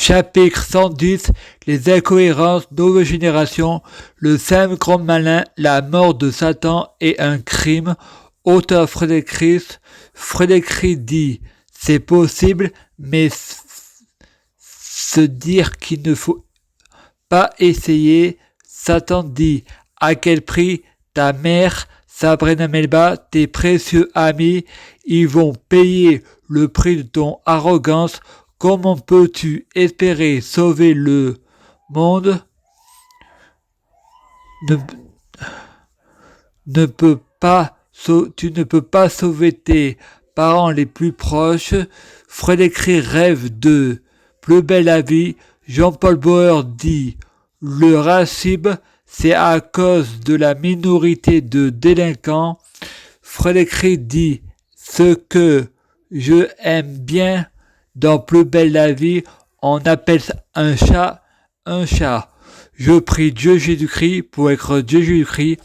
Chapitre 110. Les incohérences, nouvelle génération, le cinq grand malin, la mort de Satan et un crime. Auteur Frédéric. Frédéric dit, c'est possible, mais se dire qu'il ne faut pas essayer. Satan dit, à quel prix? Ta mère, Sabrina Melba, tes précieux amis, ils vont payer le prix de ton arrogance. Comment peux-tu espérer sauver le monde? Tu ne peux pas sauver tes parents les plus proches. Frédéric rêve de plus belle la vie. Jean-Paul Bauer dit, le racisme, c'est à cause de la minorité de délinquants. Frédéric dit, ce que je aime bien dans Plus belle la vie, on appelle un chat un chat. Je prie Dieu Jésus-Christ pour être Dieu Jésus-Christ.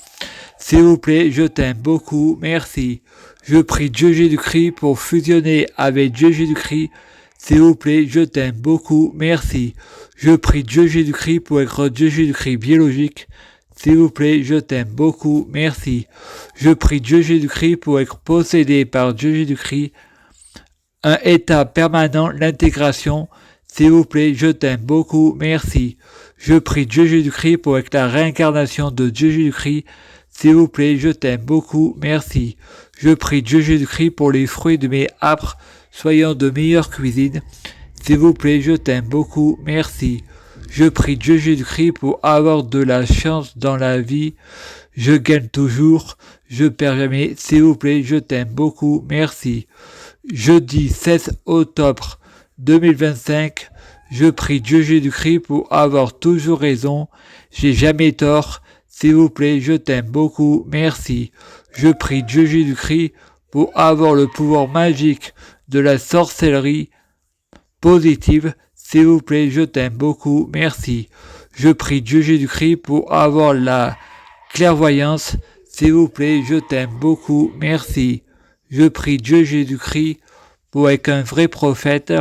S'il vous plaît, je t'aime beaucoup, merci. Je prie Dieu Jésus-Christ pour fusionner avec Dieu Jésus-Christ. S'il vous plaît, je t'aime beaucoup, merci. Je prie Dieu Jésus-Christ pour être Dieu Jésus-Christ biologique. S'il vous plaît, je t'aime beaucoup, merci. Je prie Dieu Jésus-Christ pour être possédé par Dieu Jésus-Christ. Un état permanent, l'intégration. S'il vous plaît, je t'aime beaucoup, merci. Je prie Dieu Jésus-Christ pour être la réincarnation de Dieu Jésus-Christ. S'il vous plaît, je t'aime beaucoup, merci. Je prie Dieu Jésus-Christ pour les fruits de mes âpres, soyant de meilleure cuisine. S'il vous plaît, je t'aime beaucoup, merci. Je prie Dieu Jésus-Christ pour avoir de la chance dans la vie. Je gagne toujours, je perds jamais. S'il vous plaît, je t'aime beaucoup, merci. Jeudi 16 octobre 2025, je prie Dieu Jésus-Christ pour avoir toujours raison. J'ai jamais tort. S'il vous plaît, je t'aime beaucoup, merci. Je prie Dieu Jésus-Christ pour avoir le pouvoir magique de la sorcellerie positive. S'il vous plaît, je t'aime beaucoup, merci. Je prie Dieu Jésus-Christ pour avoir la clairvoyance. S'il vous plaît, je t'aime beaucoup, merci. Je prie Dieu Jésus-Christ pour être un vrai prophète.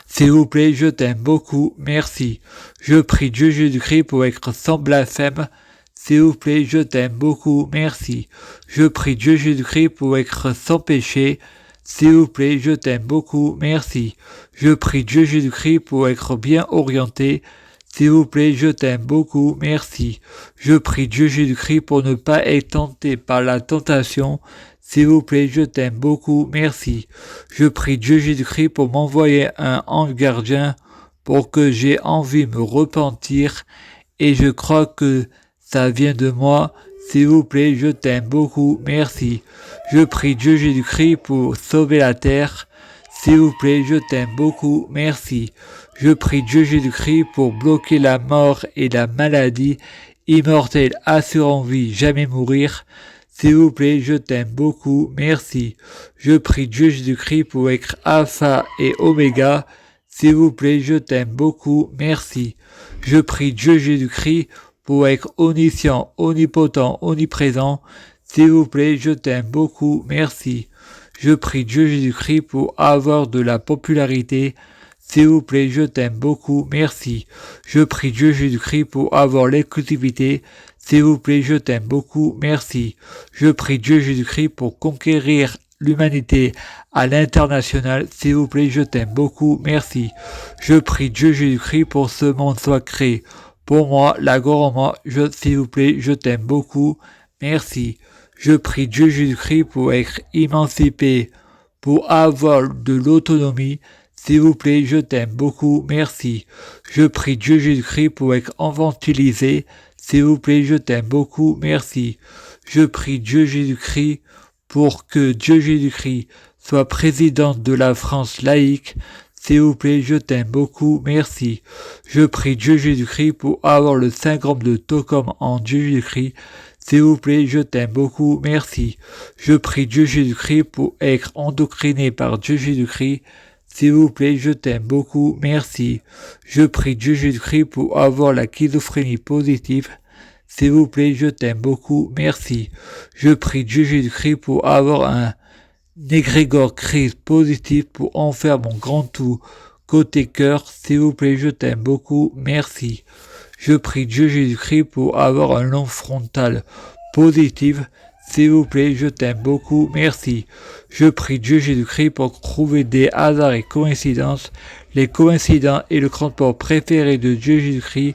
S'il vous plaît, je t'aime beaucoup, merci. Je prie Dieu Jésus-Christ pour être sans blasphème. S'il vous plaît, je t'aime beaucoup, merci. Je prie Dieu Jésus-Christ pour être sans péché. S'il vous plaît, je t'aime beaucoup, merci. Je prie Dieu Jésus-Christ pour être bien orienté. S'il vous plaît, je t'aime beaucoup, merci. Je prie Dieu Jésus-Christ pour ne pas être tenté par la tentation. S'il vous plaît, je t'aime beaucoup, merci. Je prie Dieu Jésus-Christ pour m'envoyer un ange gardien pour que j'ai envie de me repentir et je crois que ça vient de moi. S'il vous plaît, je t'aime beaucoup, merci. Je prie Dieu Jésus-Christ pour sauver la terre. S'il vous plaît, je t'aime beaucoup, merci. Je prie Dieu Jésus-Christ pour bloquer la mort et la maladie, immortelle, assurant vie, jamais mourir. S'il vous plaît, je t'aime beaucoup, merci. Je prie Dieu Jésus-Christ pour être Alpha et Oméga. S'il vous plaît, je t'aime beaucoup, merci. Je prie Dieu Jésus-Christ pour être omniscient, omnipotent, omniprésent. S'il vous plaît, je t'aime beaucoup, merci. Je prie Dieu Jésus-Christ pour avoir de la popularité. S'il vous plaît, je t'aime beaucoup, merci. Je prie Dieu Jésus-Christ pour avoir l'exclusivité. S'il vous plaît, je t'aime beaucoup, merci. Je prie Dieu Jésus-Christ pour conquérir l'humanité à l'international. S'il vous plaît, je t'aime beaucoup, merci. Je prie Dieu Jésus-Christ pour ce monde soit créé. Pour moi, la gloire en moi, s'il vous plaît, je t'aime beaucoup, merci. Je prie Dieu Jésus-Christ pour être émancipé, pour avoir de l'autonomie. S'il vous plaît, je t'aime beaucoup, merci. Je prie Dieu Jésus-Christ pour être infantilisé. S'il vous plaît, je t'aime beaucoup, merci. Je prie Dieu Jésus-Christ pour que Dieu Jésus-Christ soit président de la France laïque. S'il vous plaît, je t'aime beaucoup, merci. Je prie Dieu Jésus-Christ pour avoir le syndrome de Stockholm en Dieu Jésus-Christ. S'il vous plaît, je t'aime beaucoup, merci. Je prie Dieu Jésus-Christ pour être endocriné par Dieu Jésus-Christ. S'il vous plaît, je t'aime beaucoup, merci. Je prie Dieu Jésus-Christ pour avoir la schizophrénie positive. S'il vous plaît, je t'aime beaucoup, merci. Je prie Dieu Jésus-Christ pour avoir un égrégore Christ positif pour en faire mon grand tout côté cœur, s'il vous plaît, je t'aime beaucoup, merci. Je prie Dieu Jésus-Christ pour avoir un long frontal positif, s'il vous plaît, je t'aime beaucoup, merci. Je prie Dieu Jésus-Christ pour trouver des hasards et coïncidences, les coïncidences et le transport préféré de Dieu Jésus-Christ,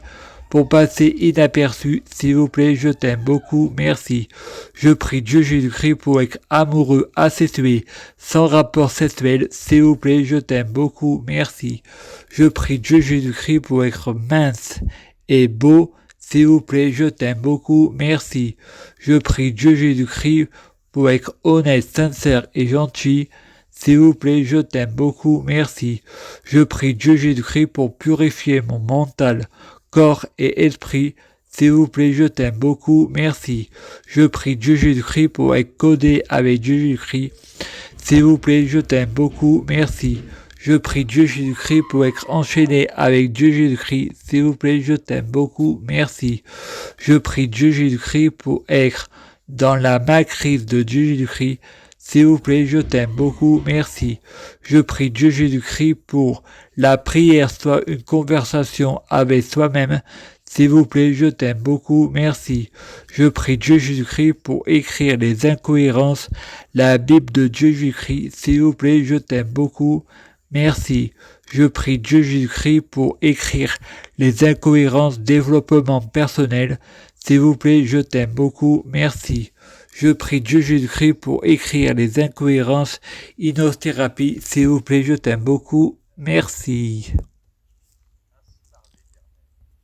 pour passer inaperçu, s'il vous plaît, je t'aime beaucoup, merci. Je prie Dieu Jésus-Christ pour être amoureux, asexué, sans rapport sexuel, s'il vous plaît, je t'aime beaucoup, merci. Je prie Dieu Jésus-Christ pour être mince et beau, s'il vous plaît, je t'aime beaucoup, merci. Je prie Dieu Jésus-Christ pour être honnête, sincère et gentil, s'il vous plaît, je t'aime beaucoup, merci. Je prie Dieu Jésus-Christ pour purifier mon mental, corps et esprit, s'il vous plaît, je t'aime beaucoup, merci. Je prie Dieu Jésus-Christ pour être codé avec Dieu Jésus-Christ, s'il vous plaît, je t'aime beaucoup, merci. Je prie Dieu Jésus-Christ pour être enchaîné avec Dieu Jésus-Christ, s'il vous plaît, je t'aime beaucoup, merci. Je prie Dieu Jésus-Christ pour être dans la matrice de Dieu Jésus-Christ, s'il vous plaît, je t'aime beaucoup, merci. Je prie Dieu Jésus-Christ pour la prière soit une conversation avec soi-même, s'il vous plaît, je t'aime beaucoup, merci. Je prie Dieu Jésus-Christ pour écrire les incohérences, la Bible de Dieu Jésus-Christ, s'il vous plaît, je t'aime beaucoup, merci. Je prie Dieu Jésus-Christ pour écrire les incohérences développement personnel, s'il vous plaît, je t'aime beaucoup, merci. Je prie Dieu Jésus-Christ pour écrire les incohérences hypnothérapie, s'il vous plaît, je t'aime beaucoup, merci.